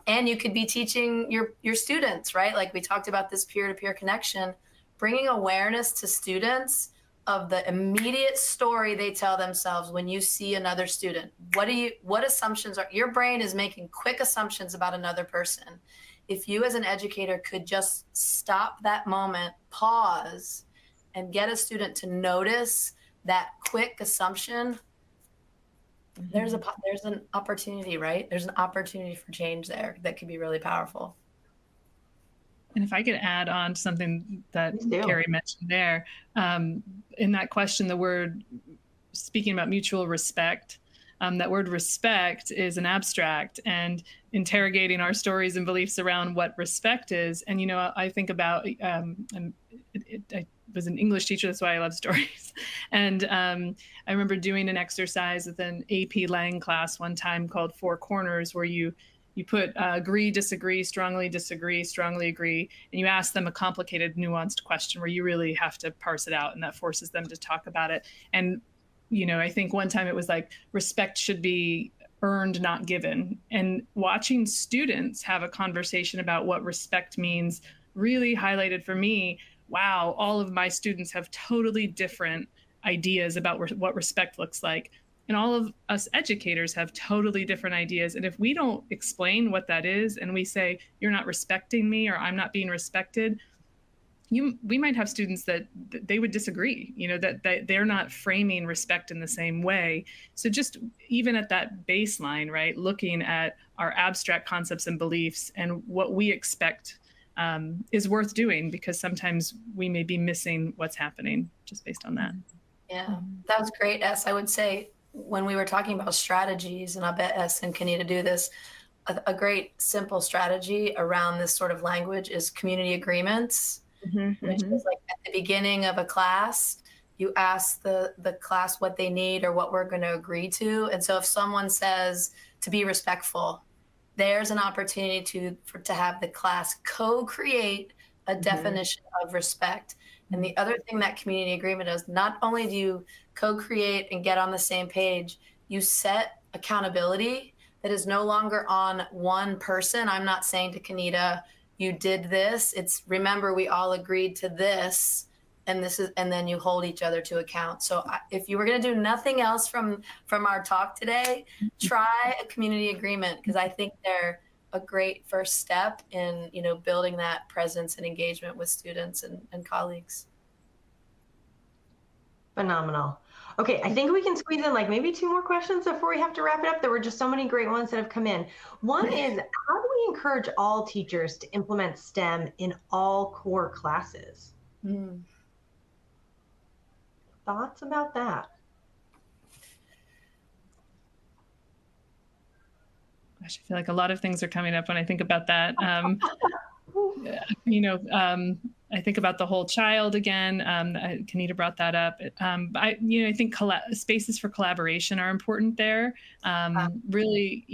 and you could be teaching your students, right? Like we talked about this peer-to-peer connection, bringing awareness to students of the immediate story they tell themselves when you see another student. What assumptions are, your brain is making quick assumptions about another person. If you as an educator could just stop that moment, pause, and get a student to notice that quick assumption, there's an opportunity, right? There's an opportunity for change there that could be really powerful. And if I could add on to something that Carey mentioned there, in that question, the word, speaking about mutual respect, that word respect is an abstract, and interrogating our stories and beliefs around what respect is. And, you know, I think about, I was an English teacher, that's why I love stories. And I remember doing an exercise with an AP Lang class one time called Four Corners, where you put agree, disagree, strongly agree, and you ask them a complicated, nuanced question where you really have to parse it out, and that forces them to talk about it. And, you know, I think one time it was like, respect should be earned, not given. And watching students have a conversation about what respect means really highlighted for me, wow, all of my students have totally different ideas about what respect looks like. And all of us educators have totally different ideas. And if we don't explain what that is, and we say, you're not respecting me, or I'm not being respected, we might have students that they would disagree, you know, that they're not framing respect in the same way. So just even at that baseline, right, looking at our abstract concepts and beliefs and what we expect is worth doing, because sometimes we may be missing what's happening just based on that. Yeah, that was great, S. I would say, when we were talking about strategies, and I'll bet S and Kenita do this, a great simple strategy around this sort of language is community agreements, which is like at the beginning of a class, you ask the class what they need or what we're going to agree to. And so if someone says to be respectful, there's an opportunity to have the class co-create a definition of respect. And the other thing that community agreement does, not only do you co-create and get on the same page, you set accountability that is no longer on one person. I'm not saying to Kenita, you did this. It's, remember, we all agreed to this, and this is, and then you hold each other to account. So if you were going to do nothing else from our talk today, try a community agreement, because I think they're a great first step in, you know, building that presence and engagement with students and colleagues. Phenomenal. Okay, I think we can squeeze in like maybe 2 more questions before we have to wrap it up. There were just so many great ones that have come in. One is, how do we encourage all teachers to implement STEM in all core classes? Thoughts about that? Gosh, I feel like a lot of things are coming up when I think about that. You know, I think about the whole child again. Kenita brought that up. I think spaces for collaboration are important there. Really,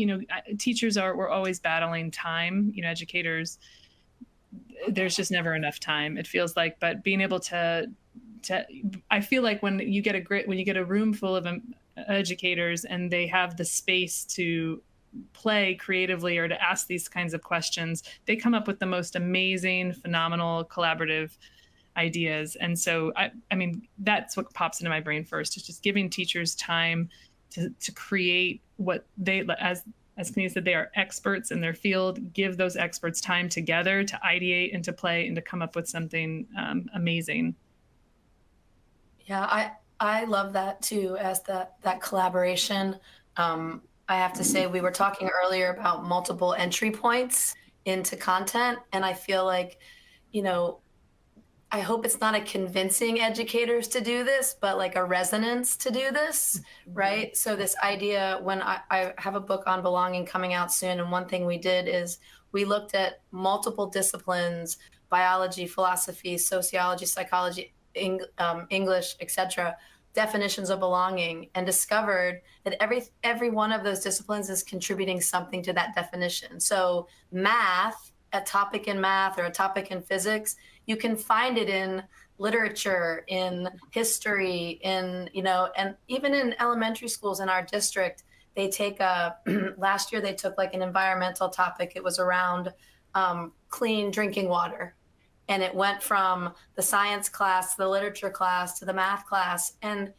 teachers we're always battling time. Educators, there's just never enough time, it feels like. But being able to I feel like when you get a room full of educators and they have the space to play creatively or to ask these kinds of questions, they come up with the most amazing, phenomenal, collaborative ideas. And so, I mean, that's what pops into my brain first, is just giving teachers time to create what they, as Kenita said, they are experts in their field. Give those experts time together to ideate and to play and to come up with something amazing. Yeah, I love that too, as that collaboration. I have to say, we were talking earlier about multiple entry points into content, and I feel like, I hope it's not a convincing educators to do this, but like a resonance to do this, right? So this idea, when I have a book on belonging coming out soon, and one thing we did is we looked at multiple disciplines, biology, philosophy, sociology, psychology, English, etc., definitions of belonging, and discovered that every one of those disciplines is contributing something to that definition. So math, a topic in math or a topic in physics, you can find it in literature, in history, and even in elementary schools in our district, they take last year they took like an environmental topic. It was around clean drinking water. And it went from the science class, the literature class, to the math class. And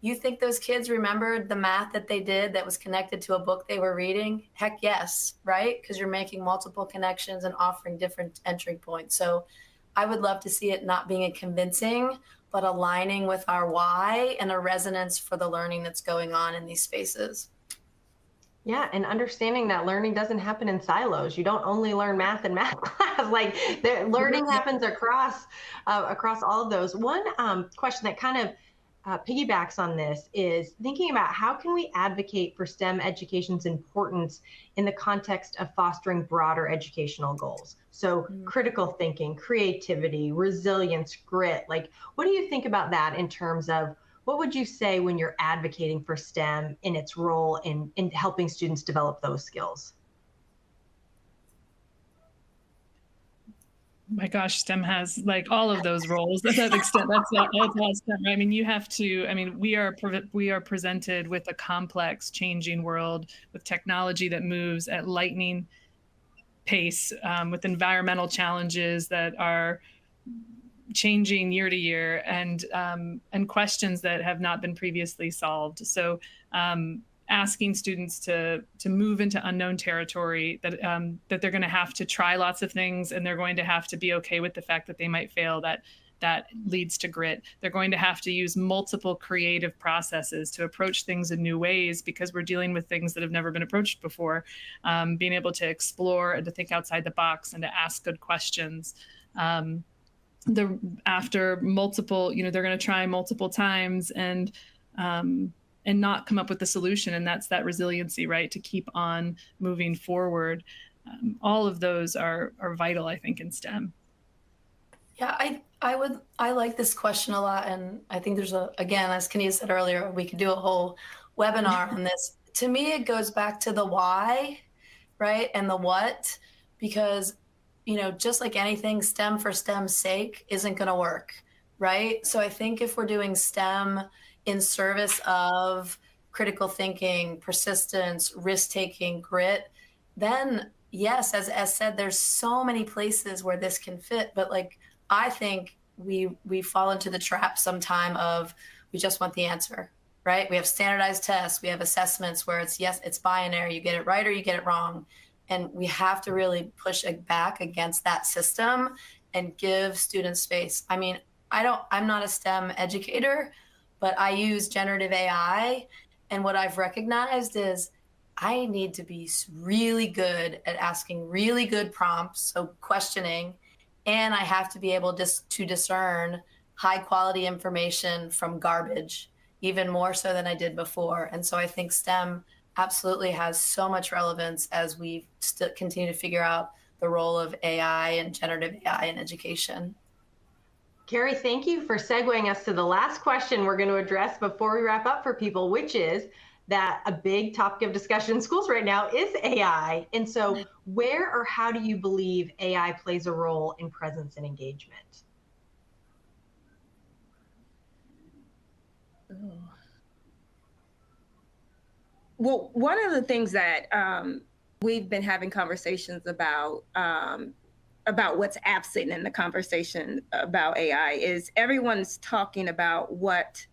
you think those kids remembered the math that they did that was connected to a book they were reading? Heck yes, right? Because you're making multiple connections and offering different entry points. So I would love to see it not being a convincing, but aligning with our why and a resonance for the learning that's going on in these spaces. Yeah, and understanding that learning doesn't happen in silos. You don't only learn math in math class. Like, learning happens across all of those. One question that kind of piggybacks on this is thinking about how can we advocate for STEM education's importance in the context of fostering broader educational goals. So critical thinking, creativity, resilience, grit. Like, what do you think about that in terms of what would you say when you're advocating for STEM in its role in helping students develop those skills? My gosh, STEM has like all of those roles to that extent. That's all STEM. I mean, you have to. I mean, we are presented with a complex, changing world with technology that moves at lightning pace, with environmental challenges that are changing year to year, and questions that have not been previously solved. So asking students to move into unknown territory, that they're going to have to try lots of things, and they're going to have to be okay with the fact that they might fail, that leads to grit. They're going to have to use multiple creative processes to approach things in new ways, because we're dealing with things that have never been approached before. Being able to explore and to think outside the box and to ask good questions. After multiple, they're going to try multiple times and not come up with the solution. And that's that resiliency, right? To keep on moving forward. All of those are vital, I think, in STEM. Yeah, I like this question a lot. And I think there's again, as Kenita said earlier, we could do a whole webinar on this. To me, it goes back to the why, right? And the what, because just like anything, STEM for STEM's sake isn't going to work, right? So I think if we're doing STEM in service of critical thinking, persistence, risk-taking, grit, then yes, as said, there's so many places where this can fit. But like, I think we fall into the trap sometime of we just want the answer, right? We have standardized tests, we have assessments where it's yes, it's binary, you get it right or you get it wrong. And we have to really push back against that system and give students space. I mean, I'm not a STEM educator, but I use generative AI. And what I've recognized is I need to be really good at asking really good prompts, so questioning, and I have to be able to discern high quality information from garbage, even more so than I did before. And so I think STEM absolutely has so much relevance as we still continue to figure out the role of AI and generative AI in education. Carey, thank you for segueing us to the last question we're going to address before we wrap up for people, which is that a big topic of discussion in schools right now is AI. And so where or how do you believe AI plays a role in presence and engagement? Well, one of the things that we've been having conversations about what's absent in the conversation about AI is everyone's talking about what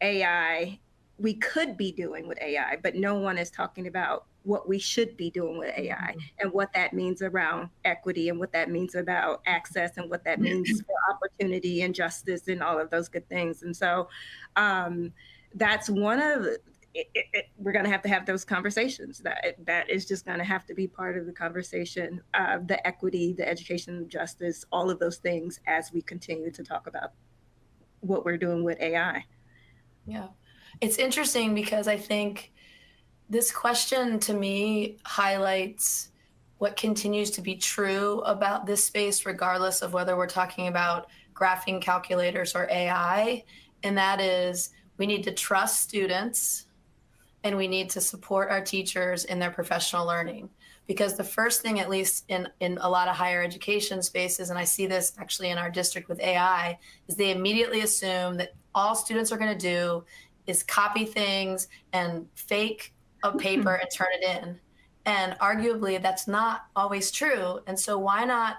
AI we could be doing with AI, but no one is talking about what we should be doing with AI and what that means around equity and what that means about access and what that means for opportunity and justice and all of those good things. And so that's one of we're going to have those conversations. That is just going to have to be part of the conversation, the equity, the education, justice, all of those things as we continue to talk about what we're doing with AI. Yeah, it's interesting because I think this question to me highlights what continues to be true about this space, regardless of whether we're talking about graphing calculators or AI, and that is we need to trust students and we need to support our teachers in their professional learning. Because the first thing, at least in a lot of higher education spaces, and I see this actually in our district with AI, is they immediately assume that all students are going to do is copy things and fake a paper and turn it in. And arguably that's not always true. And so why not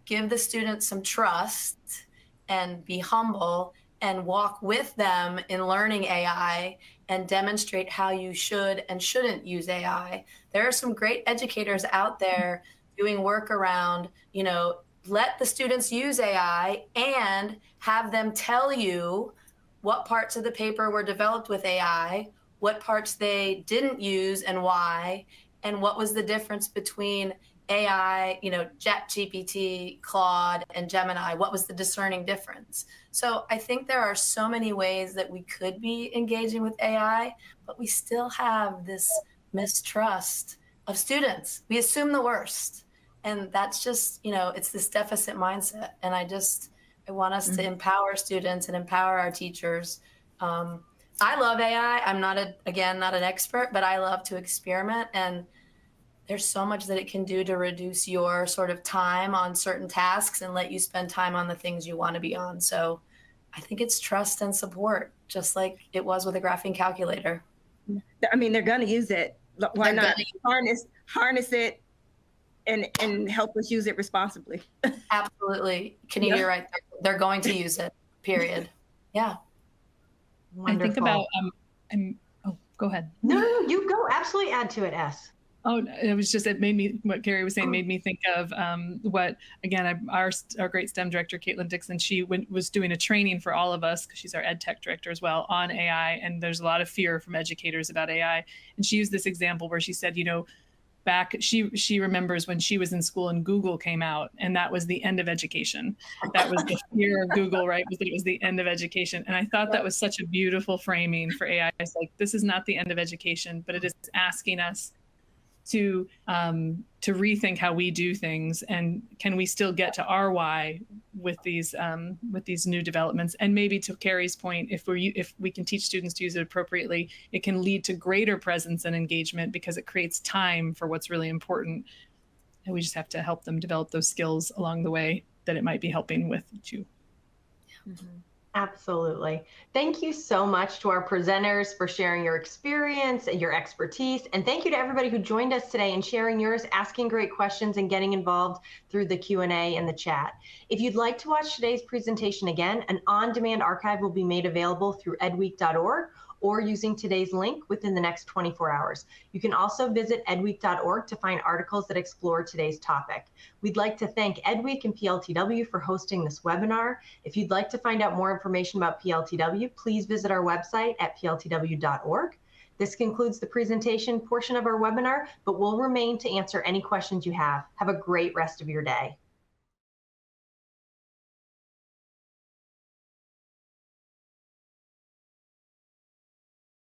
give the students some trust and be humble and walk with them in learning AI and demonstrate how you should and shouldn't use AI. There are some great educators out there doing work around, let the students use AI and have them tell you what parts of the paper were developed with AI, what parts they didn't use and why, and what was the difference between AI, ChatGPT, Claude, and Gemini. What was the discerning difference? So I think there are so many ways that we could be engaging with AI, but we still have this mistrust of students. We assume the worst. And that's just, it's this deficit mindset. And I want us to empower students and empower our teachers. I love AI. I'm not an expert, but I love to experiment. And there's so much that it can do to reduce your sort of time on certain tasks and let you spend time on the things you want to be on. So I think it's trust and support, just like it was with a graphing calculator. I mean, they're going to use it. Why not harness it and help us use it responsibly? Absolutely. Kenita, you're right. They're going to use it, period. Yeah. Wonderful. I think about, go ahead. No, you go. Absolutely add to it, S. Oh, it was just, what Carey was saying made me think of what, again, our great STEM director, 𝐏𝐚𝐧𝐞𝐨, she was doing a training for all of us, because she's our ed tech director as well, on AI. And there's a lot of fear from educators about AI. And she used this example where she said, back, she remembers when she was in school and Google came out, and that was the end of education. That was the fear of Google, right? Was that it was the end of education. And I thought that was such a beautiful framing for AI. It's like, this is not the end of education, but it is asking us to rethink how we do things, and can we still get to our why with these new developments? And maybe to Carey's point, if we can teach students to use it appropriately, it can lead to greater presence and engagement because it creates time for what's really important. And we just have to help them develop those skills along the way that it might be helping with too. Mm-hmm. Absolutely. Thank you so much to our presenters for sharing your experience and your expertise. And thank you to everybody who joined us today and sharing yours, asking great questions, and getting involved through the Q&A and the chat. If you'd like to watch today's presentation again, an on-demand archive will be made available through edweek.org or using today's link within the next 24 hours. You can also visit edweek.org to find articles that explore today's topic. We'd like to thank EdWeek and PLTW for hosting this webinar. If you'd like to find out more information about PLTW, please visit our website at pltw.org. This concludes the presentation portion of our webinar, but we'll remain to answer any questions you have. Have a great rest of your day.